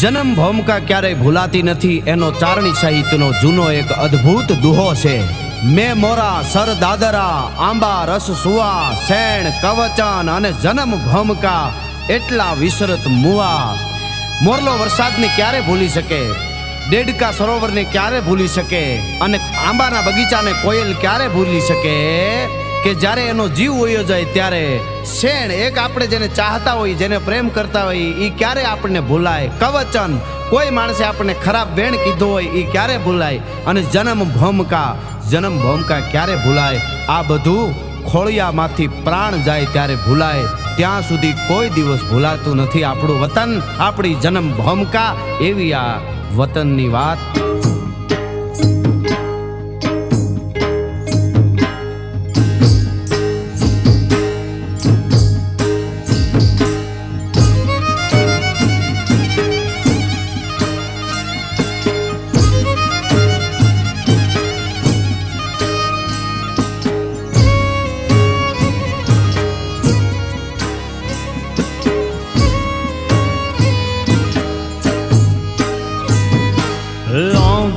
જન્મ ભૂમિકા ક્યારેય ભૂલાતી નથી એનો ચારણી સાહિત્યનો જૂનો એક અદ્ભુત દુહો છે। મેં મોરા સર દાદરા આંબા રસ સુવા શેણ કવચન અને જન્મ ભૂમિકા એટલા વિસરત મુવા। મોરલો વરસાદને ક્યારે ભૂલી શકે, દેડકા સરોવરને ક્યારે ભૂલી શકે અને આંબાના બગીચાને કોયલ ક્યારે ભૂલી શકે કે જ્યારે એનો જીવ વયો જાય ત્યારે શેણ એક આપણે જેને ચાહતા હોય, જેને પ્રેમ કરતા હોય એ ક્યારે આપણને ભૂલાય। કવચન કોઈ માણસે આપણને ખરાબ વેણ કીધો હોય એ ક્યારે ભૂલાય અને જન્મ ભૂમિકા ક્યારે ભૂલાય। આ બધું ખોળિયામાંથી પ્રાણ જાય ત્યારે ભૂલાય, ત્યાં સુધી કોઈ દિવસ ભૂલાતું નથી આપણું વતન, આપણી જન્મ ભૂમિકા। એવી આ વતનની વાત।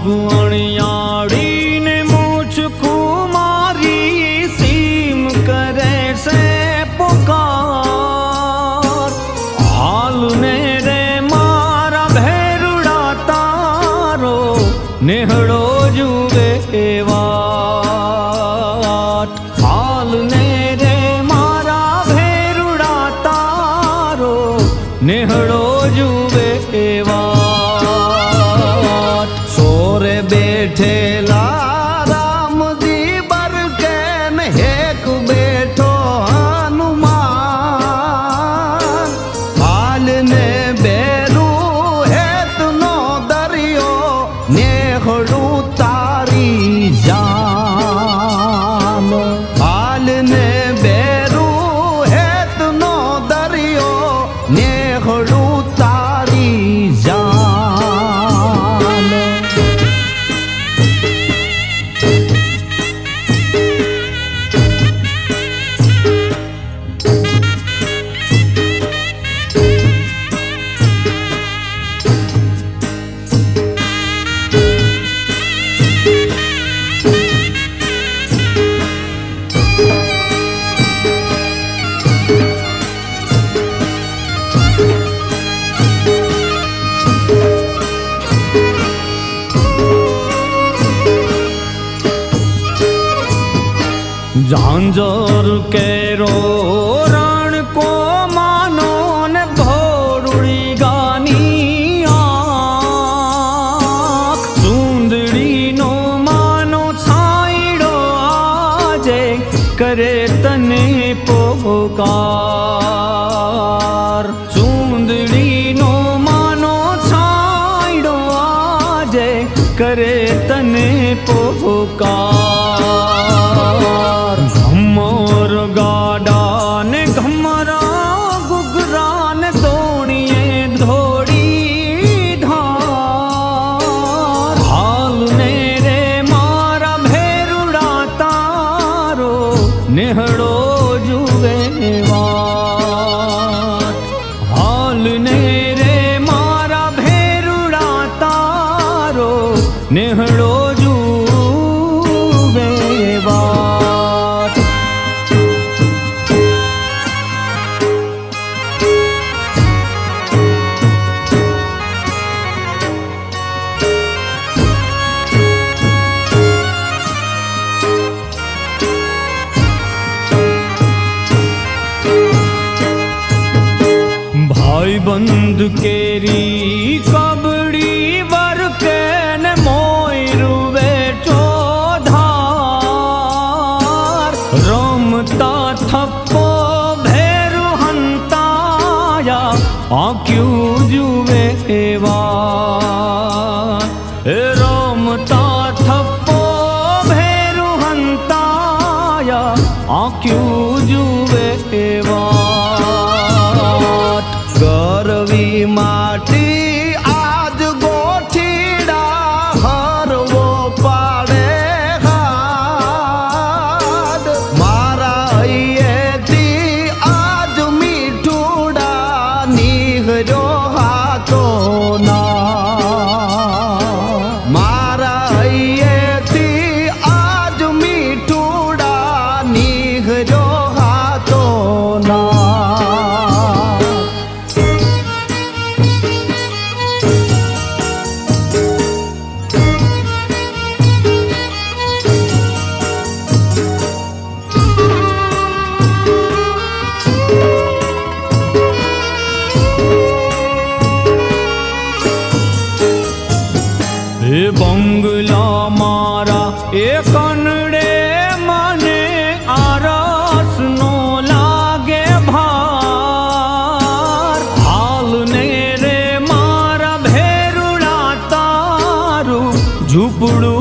गुणियाड़ी मुझ कुमारी सीम करे से पुकार, हाल ने रे मारा भेरुड़ा तारो नेहड़ो जुवे वाट। हाल ने रे मारा भेरुड़ा तारो नेहड़ो जुवे वाट। बैठेला राम जी बरके ने एक बैठो हनुमान, हाल ने बेरू है तुनो दरियो नेहड़ू तारी जान। हाल ने बेरू है तुनो दरियो नेहड़ू तारी जान। झांझर केरो रण को मानो ने भोरुड़ी गानी आँख, सुंदड़ी नो मानो छाईड़ो आजे करे तने पोकार। सुंदड़ी नो मानो छाईड़ो आजे करे तने पोकार। घमर गाडा ने घमरा गुगरा ने दौड़िए धोड़ी धार, हाल ने रे मारा भेरुड़ा तारो नेहड़ो जुवे वाट। हाल ने रे मारा भेरुड़ा तारो नेहड़ो जुवे वाट। भाई बंद केरी कबड़ी वर के न मोयरू बेटो धार, रमता थप्पो भेरु हंताया आक्यू जुवे वार। रमता थप्पो भेरु हंताया आक्यू जुवे वार। गरवी माटी आज गोठीड़ा हरवो पाड़े हाड, मारा ये दी आज मीठूड़ा निहरो हाथो ना। એ બંગલા મારા એ કનડે મને આરસ નો લાગે ભાર હાલ ને રે મારા ભેરુડા તારું ઝૂપડું